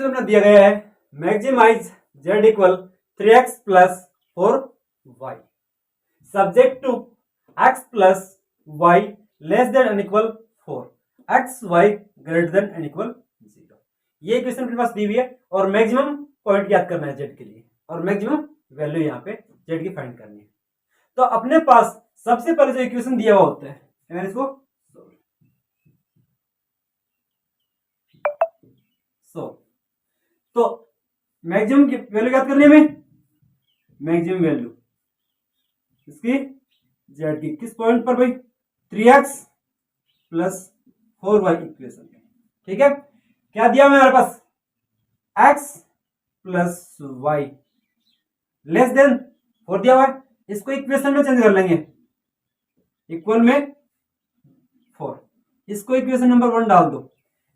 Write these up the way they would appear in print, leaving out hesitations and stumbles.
हमने दिया गया है maximise z equal 3x plus 4y subject to x plus y less than and equal 4 x y greater than and equal 0। ये equation अपने पास दी हुई है और मैक्सिमम पॉइंट याद करना है z के लिए और मैक्सिमम वैल्यू यहाँ पे z की फाइंड करनी है। तो अपने पास सबसे पहले जो इक्वेशन दिया हुआ होता है अगर इसको तो मैक्सिमम की वैल्यू याद करनी है हमें, मैक्सिमम वैल्यू इसकी z की किस पॉइंट पर भाई 3x प्लस 4y इक्वेशन। ठीक है, क्या दिया हमारे पास x plus y less than 4 दिया हुआ है, इसको इक्वेशन में चेंज कर लेंगे इक्वल में 4, इसको इक्वेशन नंबर 1 डाल दो,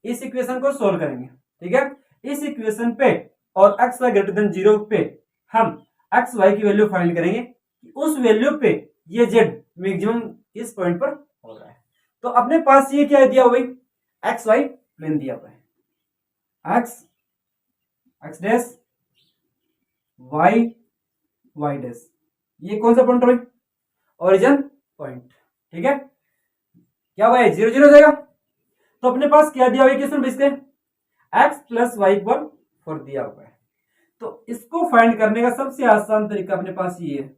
इस इक्वेशन को सोल्व करेंगे। ठीक है, इस इक्वेशन पे और एक्स वाई ग्रेटर देन 0 पे हम एक्स वाई की वैल्यू फाइंड करेंगे कि उस वैल्यू पे ये जेड मैक्सिमम इस पॉइंट पर हो रहा है। तो अपने पास ये क्या दिया हुआ है, एक्स वाई प्लेन दिया हुआ है, x dash y y dash, ये कौन सा पॉइंट है भाई, ओरिजिन पॉइंट। ठीक है, क्या हुआ है 0 0 हो जाएगा। तो अपने पास क्या दिया हुआ है इक्वेशन इसके x प्लस वाई इक्वल 4 दिया हुआ है। तो इसको फाइंड करने का सबसे आसान तरीका अपने पास ये है,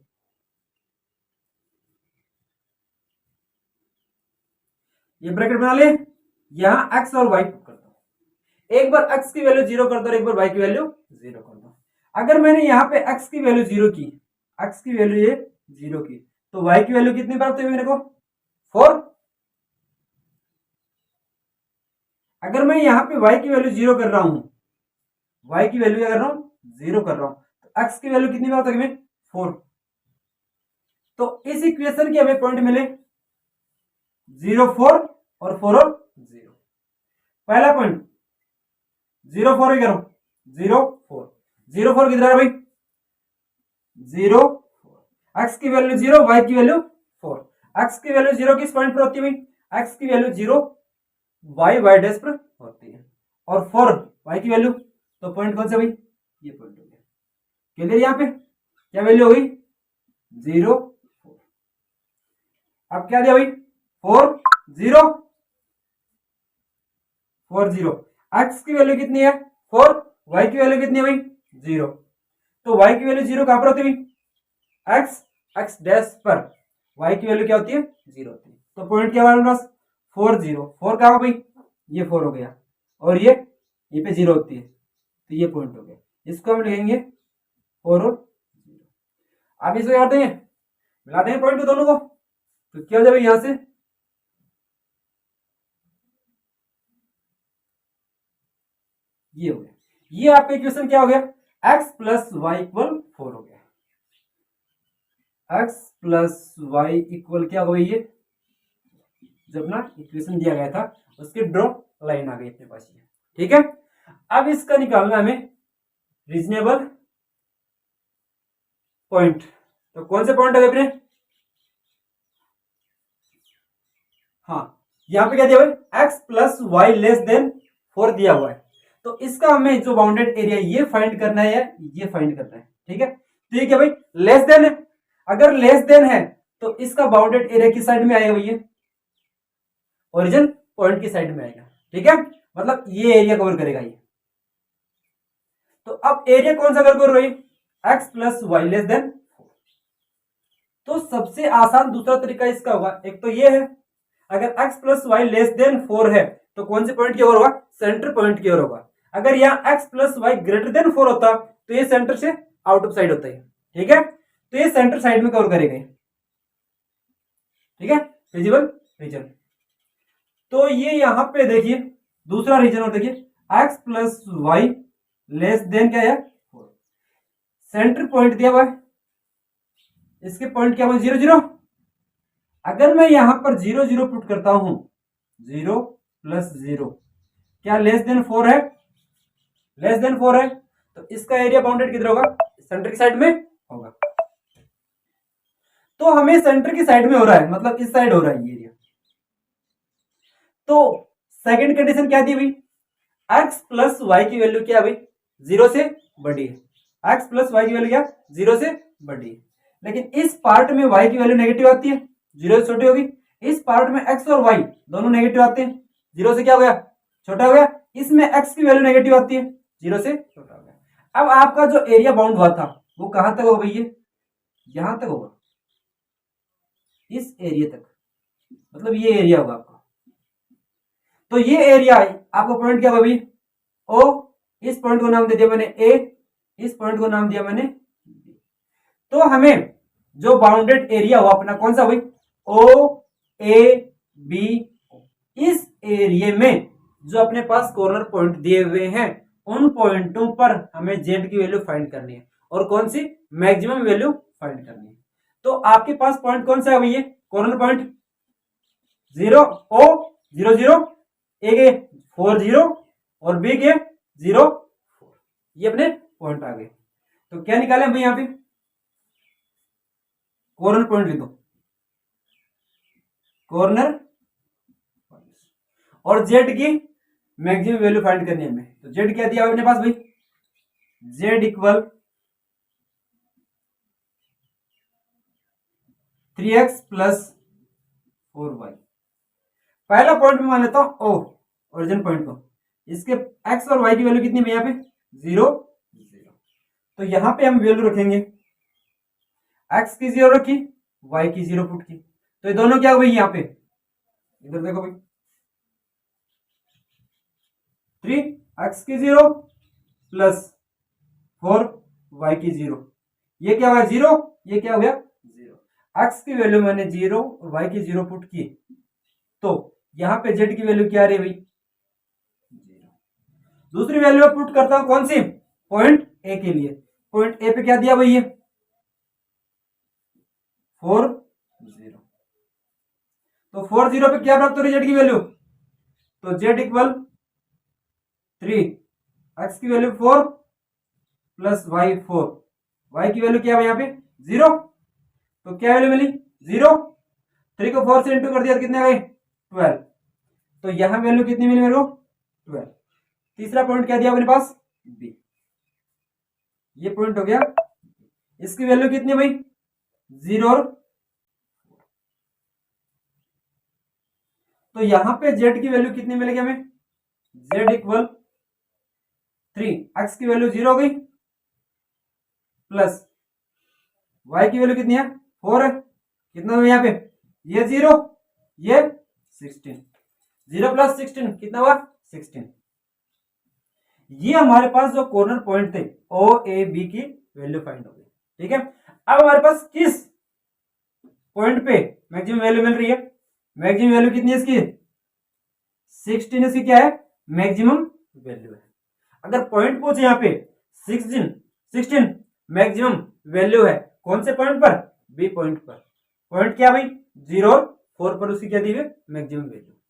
ये ब्रैकेट बना ले, यहां x और y कर दो, एक बार x की वैल्यू 0 कर दो और एक बार y की वैल्यू 0 कर दो। अगर मैंने यहां पे x की वैल्यू 0 की, x की वैल्यू ये 0 की, तो y की वैल्यू कितनी प्राप्त हुई मेरे को 4। अगर मैं यहां पे y की वैल्यू 0 कर रहा हूं, y की वैल्यू क्या कर रहा हूं 0 कर रहा हूं, तो x की वैल्यू कितनी प्राप्त होगी 4। तो इस इक्वेशन के हमें पॉइंट मिले 0 4 और 4 और 0। पहला पॉइंट 0 4 करो 0 4 0 4 किधर है भाई 0 4, x की वैल्यू 0 y की वैल्यू 4, x की वैल्यू 0 किस पॉइंट पर होती है भाई, x की वैल्यू 0 y डैश पर होती है और 4 y की वैल्यू, तो पॉइंट कौन सा भाई ये पॉइंट हो गया। क्लियर, यहां पे क्या वैल्यू हो गई 0 4। अब क्या दिया भाई 4 0 4 0, x की वैल्यू कितनी है 4, y की वैल्यू कितनी है भाई 0, तो y की वैल्यू 0 कहां पर होती है x डैश पर, y की वैल्यू क्या होती है 0 होती है। तो पॉइंट क्या हमारे पास 4 0, 4 कहां भाई ये 4 हो गया और ये पे 0 होती है, तो ये पॉइंट हो गया, इसको हम लिखेंगे 4 और 0। अब इसको याद देंगे, मिला देंगे पॉइंट दोनों को, तो क्या हो जाएगा यहां से ये हो गया, ये आपका इक्वेशन क्या हो गया x प्लस वाई इक्वल 4 हो गया, x प्लस वाई इक्वल क्या हो गई, ये जो अपना इक्वेशन दिया गया था उसकी ड्रॉ लाइन आ गई अपने पास ये। ठीक है, अब इसका निकालना हमें रीजनेबल पॉइंट, तो कौन से पॉइंट आ गए अपने, हाँ यहां पे क्या दिया हुआ है x plus y less than 4 दिया हुआ है, तो इसका हमें जो बाउंडेड एरिया ये फाइंड करना है या ये फाइंड करना है। ठीक है, तो ये क्या भाई लेस देन है, अगर लेस देन है तो इसका बाउंडेड एरिया किस साइड में आएगा भैया, ओरिजिन पॉइंट की साइड में आएगा। ठीक है, मतलब ये एरिया कवर करेगा ये, तो अब एरिया कौन सा कवर कर रही है x plus y less than 4। तो सबसे आसान दूसरा तरीका इसका होगा, एक तो ये है अगर x plus y less than 4 है तो कौन से पॉइंट की ओर होगा, सेंटर पॉइंट की ओर होगा। अगर यहाँ x plus y greater than 4 होता तो ये सेंटर से आउट ऑफ साइड होता है। ठीक है, तो ये सेंटर साइड में कवर करेगा। ठीक है, विजिबल रीजन, तो ये यहां पे देखिए दूसरा रीजन और देखिए x plus y less than क्या है 4, सेंटर पॉइंट दिया हुआ है, इसके पॉइंट क्या हुआ 0 0। अगर मैं यहां पर 0 0 पुट करता हूं 0 प्लस 0 क्या लेस देन 4 है, लेस देन 4 है, तो इसका एरिया बाउंडेड किधर होगा, सेंटर की साइड में होगा। तो हमें सेंटर की साइड में हो रहा है, मतलब इस साइड हो रहा है ये एरिया। तो सेकंड कंडीशन क्या दी हुई एक्स प्लस वाई की वैल्यू क्या है भाई, 0 से बड़ी है। एक्स प्लस वाई की वैल्यू क्या, 0 से बड़ी है। लेकिन इस पार्ट में वाई की वैल्यू नेगेटिव आती है, 0 से छोटी होगी। इस पार्ट में एक्स और वाई दोनों नेगेटिव आते हैं, 0 से क्या हो गया, छोटा हो गया। इसमें एक्स की वैल्यू नेगेटिव आती है, 0 से छोटा हो गया। अब आपका जो एरिया बाउंड हुआ था वो कहां तक होगा भैया, यहां तक होगा, इस एरिया तक, मतलब ये एरिया होगा आपका। तो ये एरिया आपका पॉइंट क्या होगा भाई, ओ। इस पॉइंट को नाम दे दिया मैंने ए, इस पॉइंट को नाम दिया मैंने बी। तो हमें जो बाउंडेड एरिया हुआ अपना कौन सा भाई, ओ ए बी। इस एरिया में जो अपने पास कॉर्नर पॉइंट दिए हुए हैं उन पॉइंटों पर हमें जेड की वैल्यू फाइंड करनी है और कौन सी, मैक्सिमम वैल्यू फाइंड करनी है। तो आपके पास पॉइंट कौन सा है भैया, कॉर्नर पॉइंट 0 ओ 0 0, ए के 4 0 और बी के 0 4, ये अपने पॉइंट आ गए। तो क्या निकाले भाई, यहां पे कॉर्नर पॉइंट लिखो, कॉर्नर और जेड की मैक्सिमम वैल्यू फाइंड करनी है हमें। तो जेड क्या दिया अपने पास भाई, Z equal 3x plus 4y। पहला पॉइंट में मान लेता हूं ओ, ओरिजिन पॉइंट को, इसके x और y की वैल्यू कितनी है यहाँ पे, 0 0। तो यहां पे हम वैल्यू रखेंगे, x की 0 रखी, y की 0 पुट की। तो ये दोनों क्या हुई यहाँ पे, इधर देखो भाई, 3x की 0 प्लस 4y की 0, ये क्या हुआ 0, ये क्या हो गया 0। x की वैल्यू मैंने 0 और y की 0 पुट की, तो यहां पे z की वैल्यू क्या आ रही है भाई, 0। दूसरी वैल्यू पुट करता हूं कौन सी, पॉइंट ए के लिए। पॉइंट ए पे क्या दिया भाई, ये 4 0। तो 4 0 पे क्या प्राप्त हो रही है जेड की वैल्यू, तो जेड इक्वल 3, एक्स की वैल्यू 4 प्लस वाई 4, वाई की वैल्यू क्या है यहाँ पे 0। तो क्या वैल्यू मिली 0, 3 को 4 से इंटू कर दिया तो कितने आ गए 12। तो यहां वैल्यू कितनी मिली मेरे को 12। तीसरा पॉइंट क्या दिया अपने पास बी, ये पॉइंट हो गया, इसकी वैल्यू कितनी भाई 0 और, तो यहां पे z की वैल्यू कितनी मिलेगी हमें, z इक्वल 3, x की वैल्यू 0 हो गई प्लस y की वैल्यू कितनी है 4 है, कितना हुआ यहाँ पे ये 0 ये 16, 0 प्लस 16 कितना हुआ 16। ये हमारे पास जो कॉर्नर पॉइंट थे ओ ए बी की वैल्यू फाइंड हो गई, ठीक है। अब हमारे पास किस पॉइंट पे मैक्सिमम वैल्यू मिल रही है, मैक्सिमम वैल्यू कितनी है इसकी 16, इसकी क्या है मैक्सिमम वैल्यू है। अगर पॉइंट पूछे यहाँ पे 16 मैक्सिमम वैल्यू है कौन से पॉइंट पर, बी पॉइंट पर। पॉइंट क्या भाई 0 और 4 पर उसकी क्या दी हुई मैक्सिमम वैल्यू।